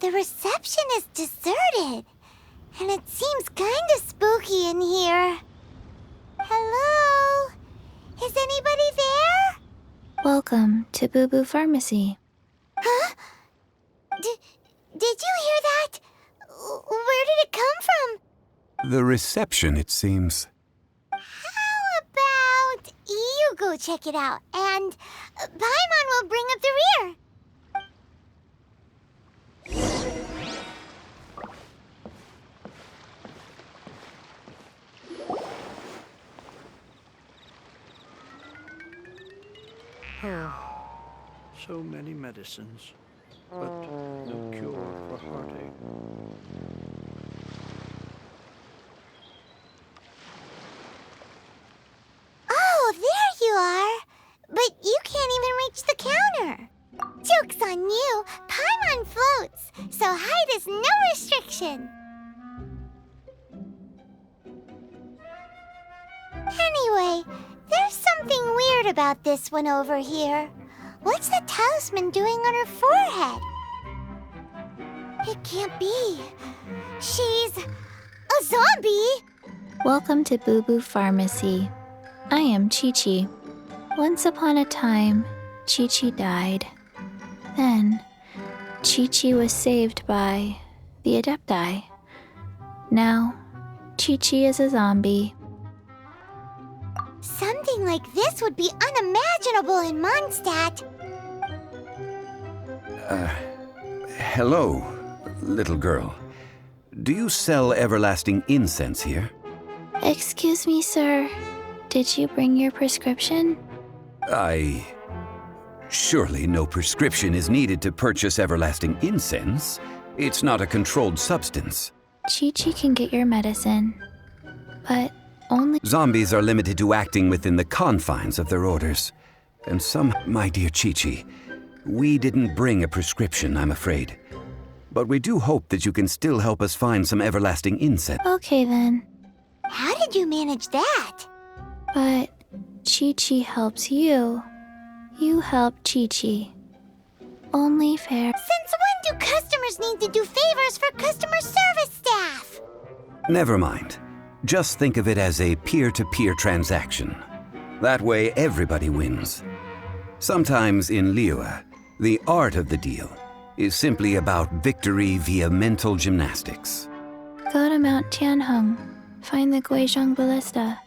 The reception is deserted, and it seems kinda spooky in here. Hello? Is anybody there? Welcome to Boo Boo Pharmacy. Huh? Did you hear that? Where did it come from? The reception, it seems. How about you go check it out, and Paimon will bring up the rear. Oh, so many medicines, but no cure for heartache. Oh, there you are! But you can't even reach the counter. Joke's on you! Paimon floats, so height is no restriction. Anyway, there's something weird about this one over here. What's the talisman doing on her forehead? It can't be. She's a zombie! Welcome to Boo Boo Pharmacy. I am Chi-Chi. Once upon a time, Chi-Chi died. Then, Chi-Chi was saved by the Adepti. Now, Chi-Chi is a zombie. Something like this would be unimaginable in Mondstadt. Hello, little girl. Do you sell everlasting incense here? Excuse me, sir. Did you bring your prescription? Surely no prescription is needed to purchase everlasting incense. It's not a controlled substance. Chi-Chi can get your medicine, but only... Zombies are limited to acting within the confines of their orders. And my dear Chi-Chi, we didn't bring a prescription, I'm afraid. But we do hope that you can still help us find some everlasting incense. Okay, then. How did you manage that? But Chi-Chi helps you. You help Chi-Chi. Only fair. Since when do customers need to do favors for customer service staff? Never mind. Just think of it as a peer-to-peer transaction. That way, everybody wins. Sometimes in Liyue, the art of the deal is simply about victory via mental gymnastics. Go to Mount Tianheng, find the Guizhong Ballista,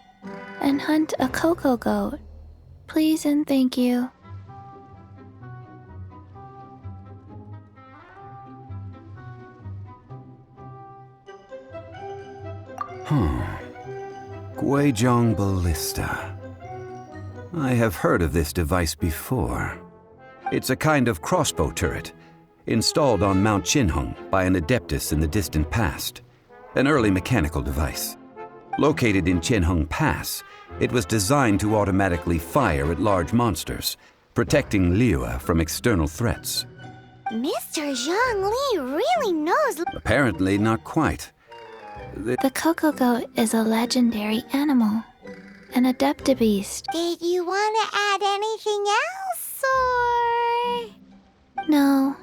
and hunt a cocoa goat. Please and thank you. Guizhong Ballista. I have heard of this device before. It's a kind of crossbow turret, installed on Mount Qinheng by an adeptus in the distant past. An early mechanical device. Located in Qinheng Pass, it was designed to automatically fire at large monsters, protecting Liyue from external threats. Mr. Zhang Li really knows. Apparently not quite. The cocoa goat is a legendary animal, an adeptabeast. Did you want to add anything else, or...? No,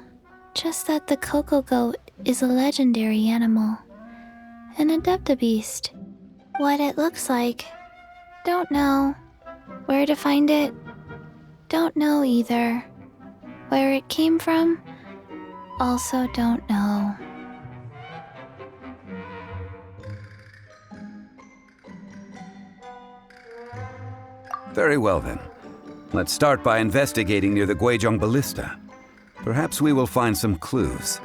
just that the cocoa goat is a legendary animal, an adeptabeast. What it looks like, don't know. Where to find it, don't know either. Where it came from, also don't know. Very well then. Let's start by investigating near the Guizhong Ballista. Perhaps we will find some clues.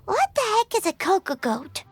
What the heck is a cocoa goat?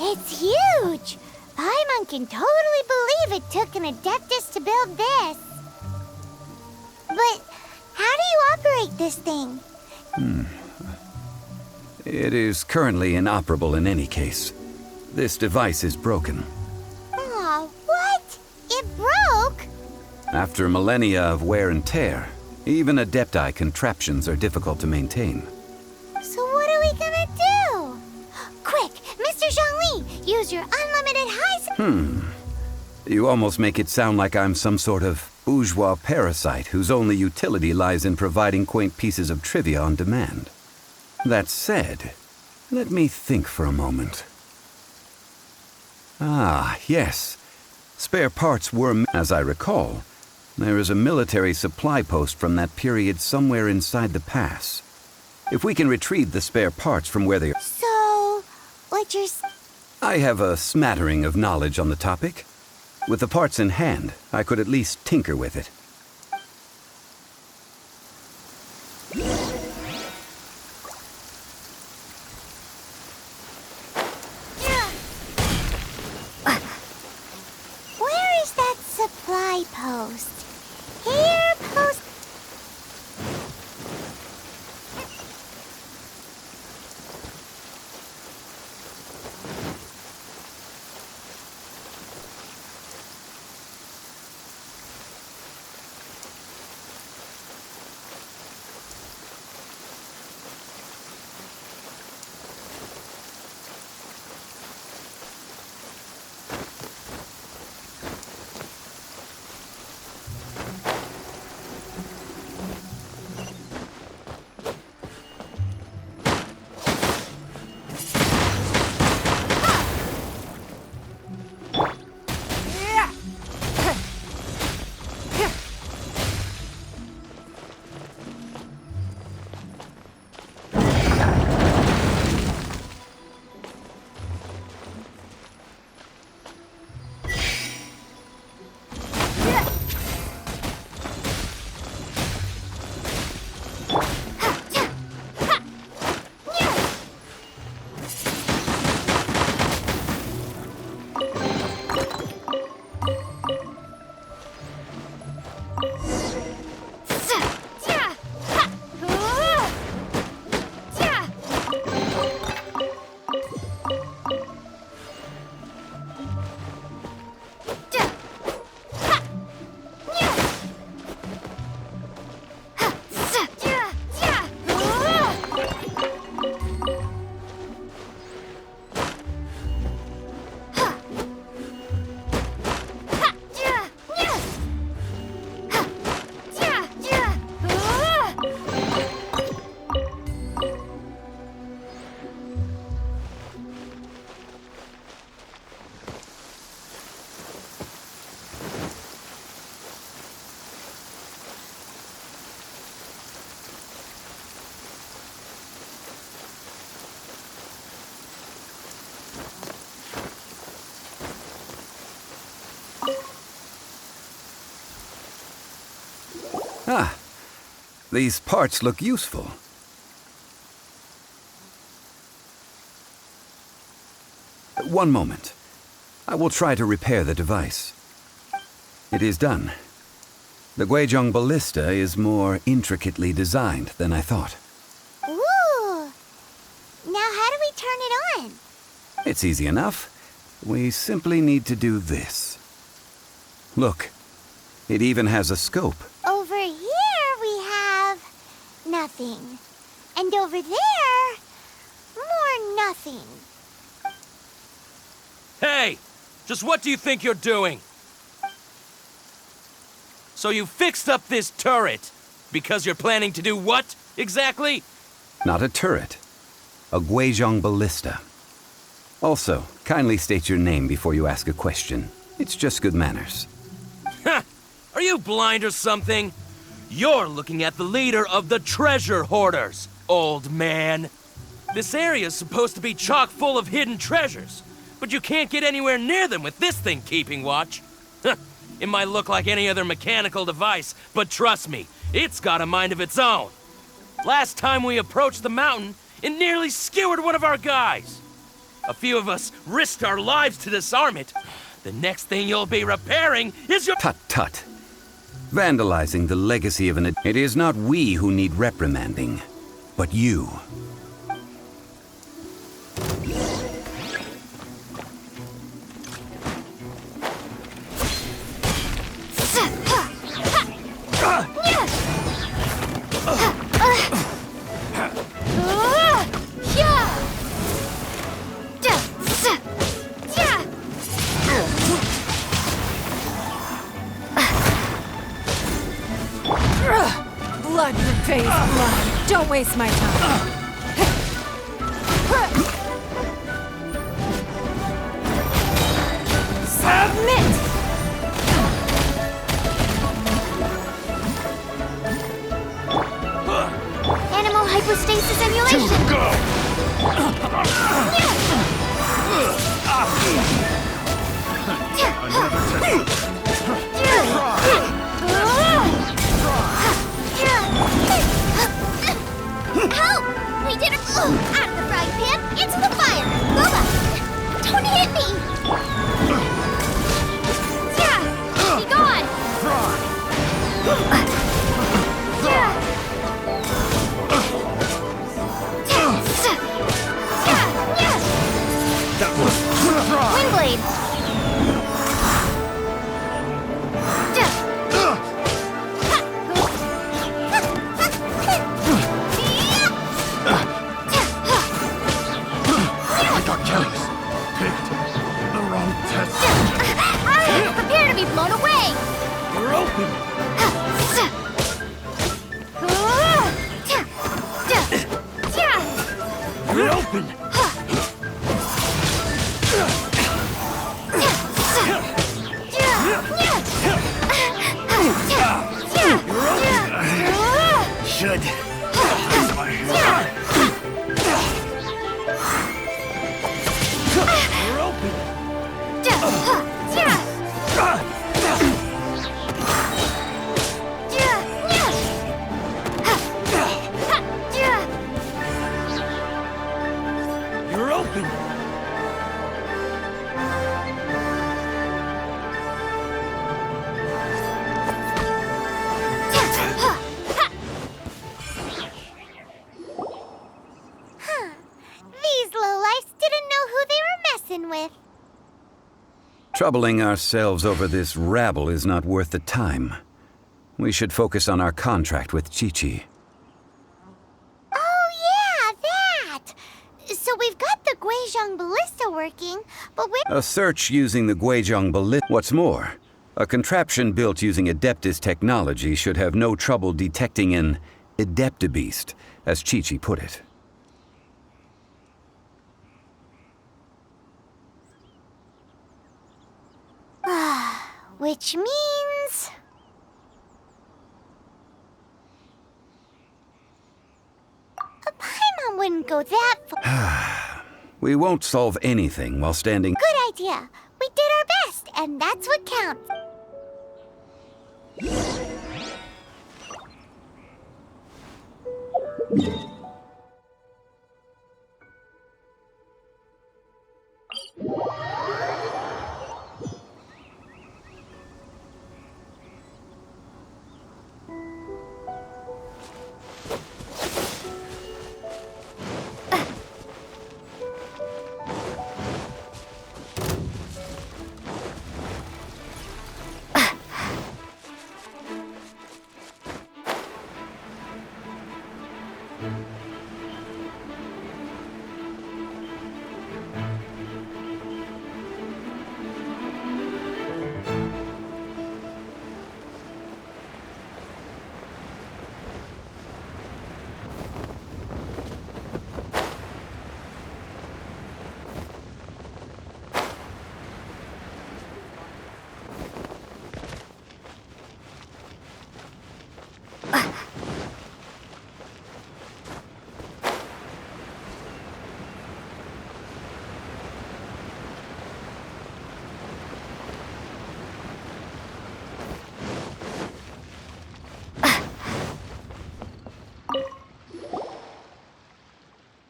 It's huge! Paimon can totally believe it took an Adeptus to build this. But how do you operate this thing? It is currently inoperable in any case. This device is broken. Aw, what? It broke? After millennia of wear and tear, even Adepti contraptions are difficult to maintain. So what are we gonna do? Quick, Mr. Zhongli, use your unlimited high... You almost make it sound like I'm some sort of bourgeois parasite whose only utility lies in providing quaint pieces of trivia on demand. That said, let me think for a moment. Ah, yes. Spare parts were, as I recall. There is a military supply post from that period somewhere inside the pass. If we can retrieve the spare parts from where they are... So, what you're... I have a smattering of knowledge on the topic. With the parts in hand, I could at least tinker with it. Where is that supply post? Here, post... Ah, these parts look useful. One moment. I will try to repair the device. It is done. The Guizhong ballista is more intricately designed than I thought. Ooh! Now how do we turn it on? It's easy enough. We simply need to do this. Look, it even has a scope. Over here we have... nothing. And over there... more nothing. Hey! Just what do you think you're doing? So you fixed up this turret because you're planning to do what, exactly? Not a turret. A Guizhong ballista. Also, kindly state your name before you ask a question. It's just good manners. Ha! Are you blind or something? You're looking at the leader of the treasure hoarders, old man. This area's supposed to be chock full of hidden treasures, but you can't get anywhere near them with this thing keeping watch. It might look like any other mechanical device, but trust me, it's got a mind of its own. Last time we approached the mountain, it nearly skewered one of our guys. A few of us risked our lives to disarm it. The next thing you'll be repairing is your— Tut tut. Vandalizing the legacy of an... It is not we who need reprimanding, but you. Blood repays blood. Don't waste my time. Submit! Animal hypostasis emulation! Go! Help! We did it! Out of the frying pan, into the fire! Boba! Don't hit me! Yeah! Be gone! That was Windblade! I got careless. Picked the wrong test. Prepare to be blown away! You're open. You're open. Should. You're open. You're open. These lowlifes didn't know who they were messing with. Troubling ourselves over this rabble is not worth the time. We should focus on our contract with Chi-Chi. Oh yeah, that! So we've got the Guizhong ballista working, but we're... A search using the Guizhong ballista. What's more, a contraption built using Adeptus technology should have no trouble detecting an Adeptabeast, as Chi-Chi put it. Which means... A Paimon wouldn't go that far. We won't solve anything while standing... Good idea. We did our best, and that's what counts.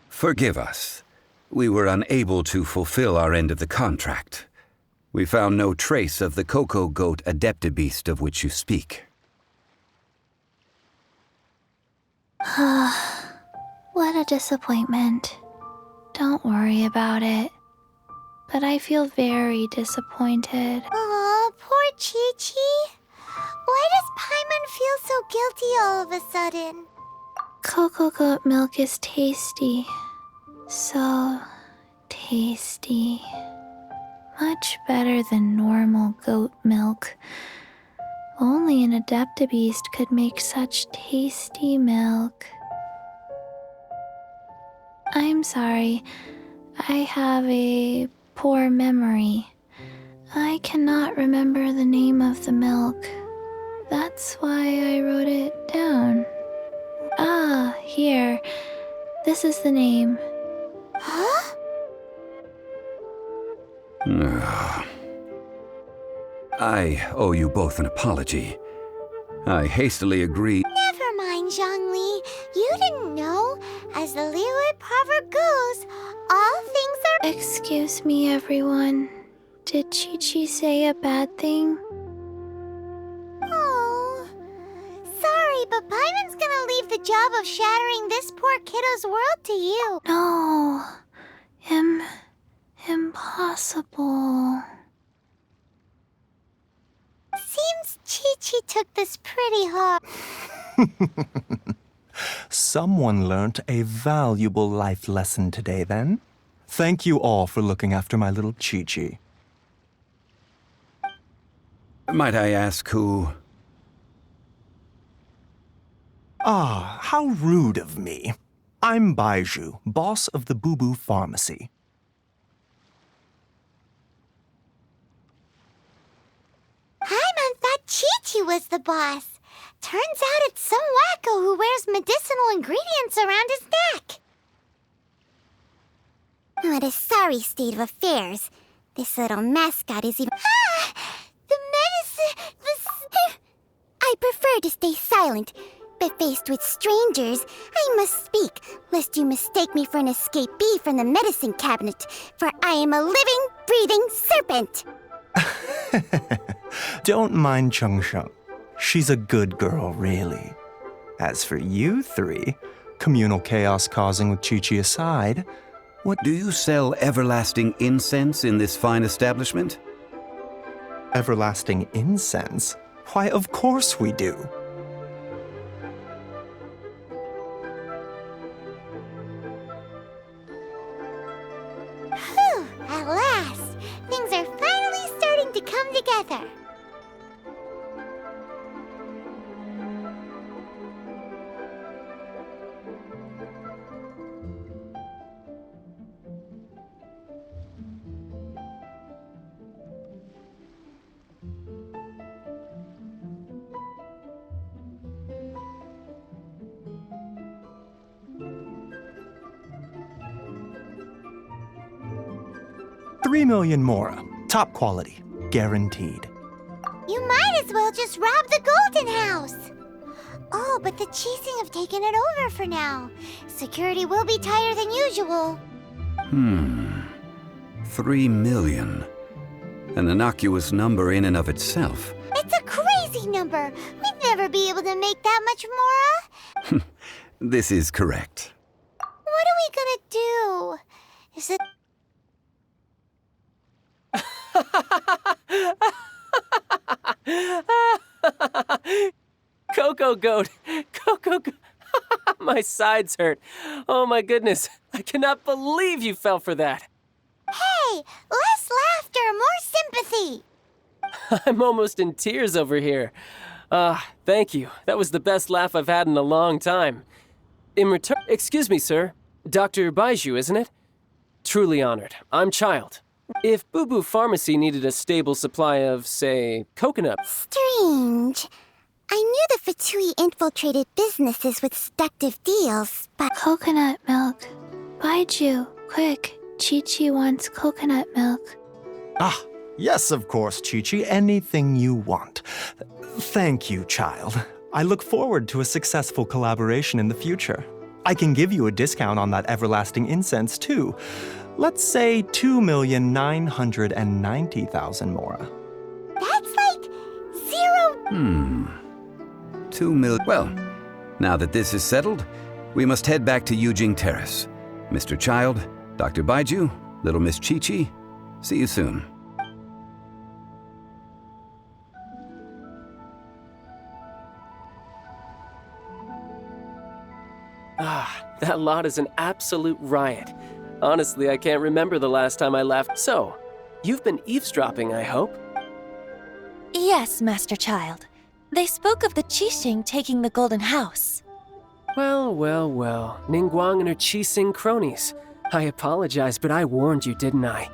Forgive us. we were unable to fulfill our end of the contract. We found no trace of the Cocoa Goat Adeptabeast of which you speak. What a disappointment. Don't worry about it. But I feel very disappointed. Aw, poor Chi-Chi. Why does Paimon feel so guilty all of a sudden? Cocoa goat milk is tasty. So tasty. Much better than normal goat milk. Only an Adeptabeast could make such tasty milk. I'm sorry. I have a poor memory. I cannot remember the name of the milk. That's why I wrote it down. Ah, here. This is the name. Huh? I owe you both an apology. I hastily agreed. Never mind, Zhongli. You didn't know. As the Liyue proverb goes, all things are... Excuse me, everyone. Did Chi-Chi say a bad thing? Oh, sorry, but Paimon's gonna leave the job of shattering this poor kiddo's world to you. No. Impossible. Seems Chi-Chi took this pretty hard. Someone learnt a valuable life lesson today, then. Thank you all for looking after my little Chi-Chi. Might I ask who? Ah, how rude of me. I'm Baiju, boss of the Boo Boo Pharmacy. Paimon thought Chi-Chi was the boss. Turns out it's some wacko who wears medicinal ingredients around his neck. What a sorry state of affairs. This little mascot is even... Ah! The medicine... I prefer to stay silent, but faced with strangers, I must speak, lest you mistake me for an escapee from the medicine cabinet, for I am a living, breathing serpent. Don't mind Chung Sheng. She's a good girl, really. As for you three, communal chaos causing with Chi-Chi aside, what... Do you sell everlasting incense in this fine establishment? Everlasting incense? Why, of course we do. Whew, at last, things are finally starting to come together. $3 million more. Top quality. Guaranteed. You might as well just rob the Golden House. Oh, but the Cheesing have taken it over for now. Security will be tighter than usual. 3 million. An innocuous number in and of itself. It's a crazy number. We'd never be able to make that much more. This is correct. What are we gonna do? Is it... Cocoa Goat! Cocoa Goat! My sides hurt. Oh my goodness. I cannot believe you fell for that. Hey, less laughter, more sympathy. I'm almost in tears over here. Thank you. That was the best laugh I've had in a long time. In return... Excuse me, sir. Dr. Baiju, isn't it? Truly honored. I'm Child. If Boo Boo Pharmacy needed a stable supply of, say, coconut... Strange. I knew the Fatui infiltrated businesses with seductive deals, but... Coconut milk. Baiju, quick. Chi-Chi wants coconut milk. Ah, yes, of course, Chi-Chi. Anything you want. Thank you, child. I look forward to a successful collaboration in the future. I can give you a discount on that everlasting incense, too. Let's say 2,990,000 mora. That's like 0. 2 mil. Well, now that this is settled, we must head back to Yujing Terrace. Mr. Child, Dr. Baiju, little Miss Chi-Chi, see you soon. That lot is an absolute riot. Honestly, I can't remember the last time I left. So, you've been eavesdropping, I hope? Yes, Master Child. They spoke of the Qixing taking the Golden House. Well, Ningguang and her Qixing cronies. I apologize, but I warned you, didn't I?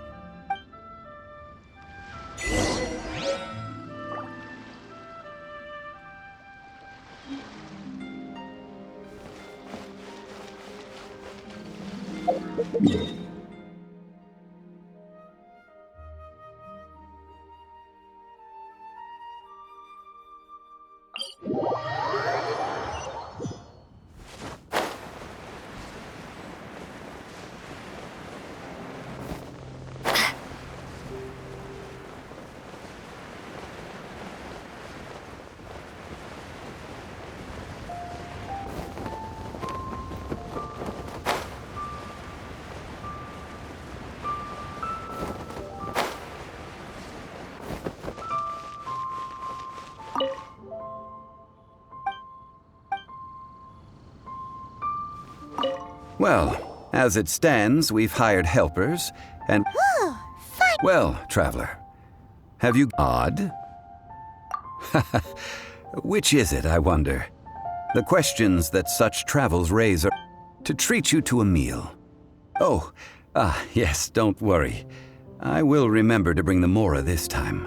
Well, as it stands, we've hired helpers, and... Fine. Well, traveler, have you... Odd? Which is it, I wonder? The questions that such travels raise are... To treat you to a meal. Oh, yes, don't worry. I will remember to bring the Mora this time.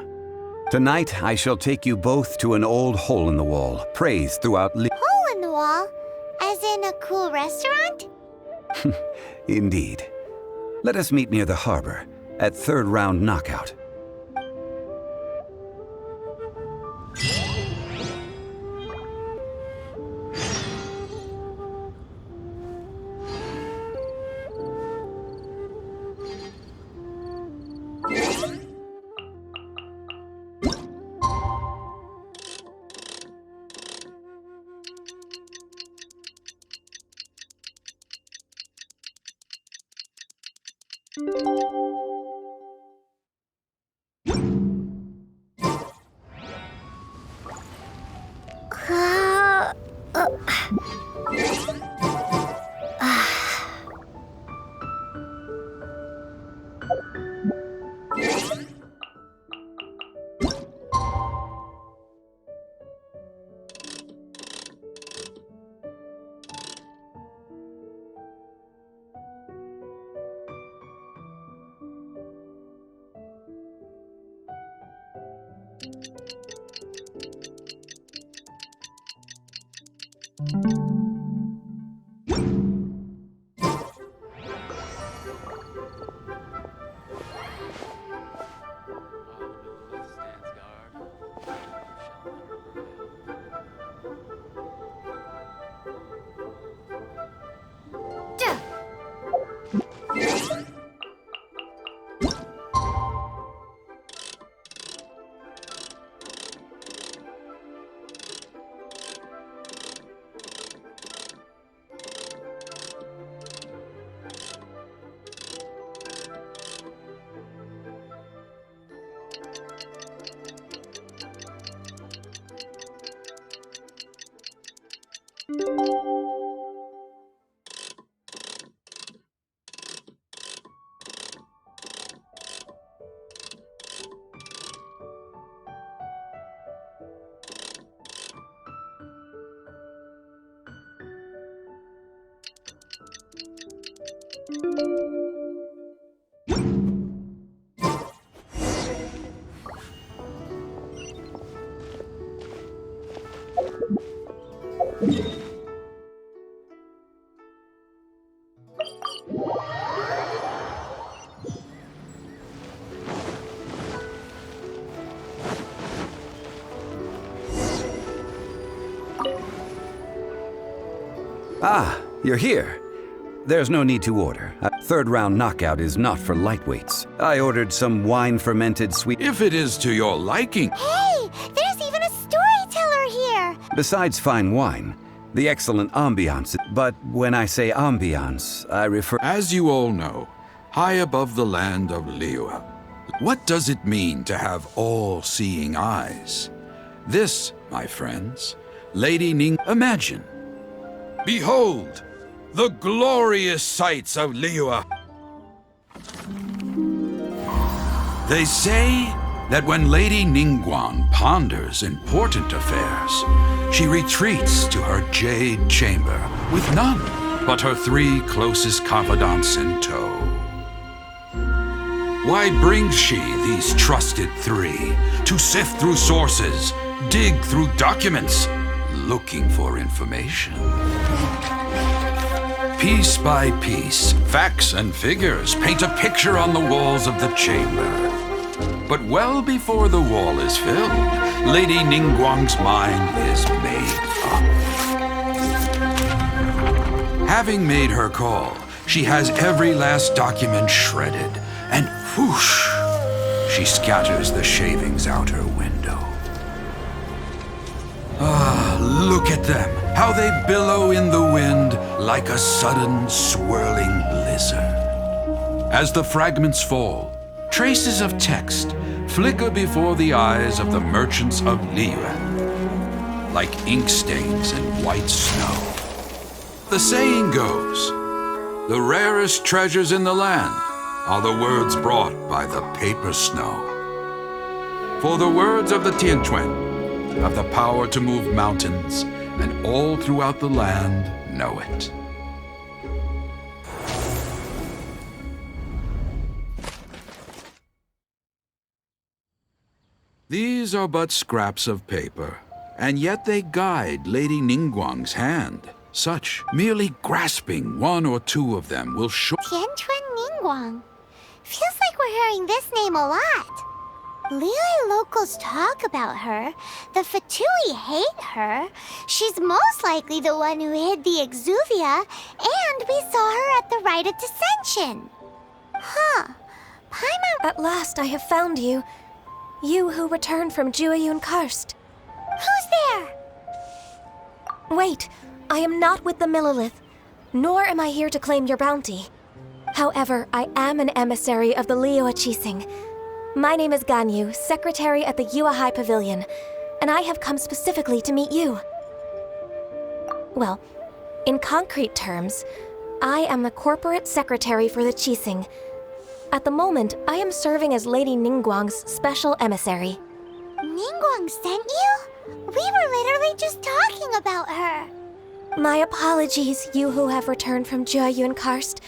Tonight, I shall take you both to an old hole-in-the-wall, praised throughout... Hole in the wall? As in a cool restaurant? Indeed. Let us meet near the harbor, at third round knockout. Ah, you're here. There's no need to order. Third round knockout is not for lightweights. I ordered some wine-fermented sweet... If it is to your liking. Hey, there's even a storyteller here! Besides fine wine, the excellent ambiance. But when I say ambiance, I refer... As you all know, high above the land of Liyue, what does it mean to have all-seeing eyes? This, my friends, Lady Ning... Imagine. Behold, the glorious sights of Liyue. They say that when Lady Ningguang ponders important affairs, she retreats to her jade chamber with none but her 3 closest confidants in tow. Why brings she these trusted 3 to sift through sources, dig through documents, looking for information? Piece by piece, facts and figures paint a picture on the walls of the chamber. But well before the wall is filled, Lady Ningguang's mind is made up. Having made her call, she has every last document shredded, and whoosh, she scatters the shavings out her window. Ah, look at them, how they billow in the wind like a sudden swirling blizzard. As the fragments fall, traces of text flicker before the eyes of the merchants of Liyue, like ink stains in white snow. The saying goes, the rarest treasures in the land are the words brought by the paper snow. For the words of the Tianquan have the power to move mountains, and all throughout the land know it. These are but scraps of paper, and yet they guide Lady Ningguang's hand. Such, merely grasping 1 or 2 of them will show... Tianquan Ningguang. Feels like we're hearing this name a lot. Liyue locals talk about her. The Fatui hate her. She's most likely the one who hid the Exuvia, and we saw her at the Rite of Descension. Huh. Paimon... At last I have found you. You who returned from Jueyun Karst. Who's there? Wait, I am not with the Millilith, nor am I here to claim your bounty. However, I am an emissary of the Liyue Qixing. My name is Ganyu, secretary at the Yue High Pavilion, and I have come specifically to meet you. Well, in concrete terms, I am the corporate secretary for the Qixing. At the moment, I am serving as Lady Ningguang's special emissary. Ningguang sent you? We were literally just talking about her. My apologies, you who have returned from Jueyun Karst.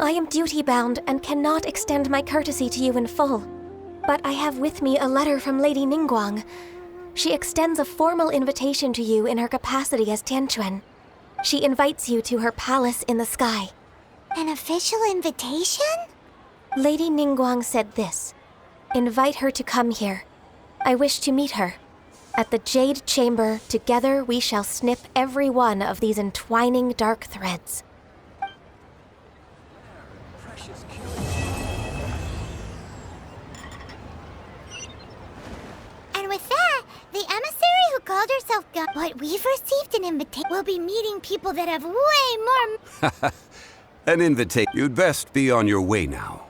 I am duty-bound and cannot extend my courtesy to you in full. But I have with me a letter from Lady Ningguang. She extends a formal invitation to you in her capacity as Tianquan. She invites you to her palace in the sky. An official invitation? Lady Ningguang said this. Invite her to come here. I wish to meet her. At the Jade Chamber, together we shall snip every one of these entwining dark threads. And with that, the emissary who called herself But we've received an invitation. We'll be meeting people that have way more... An invitation. You'd best be on your way now.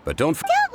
But don't... Don't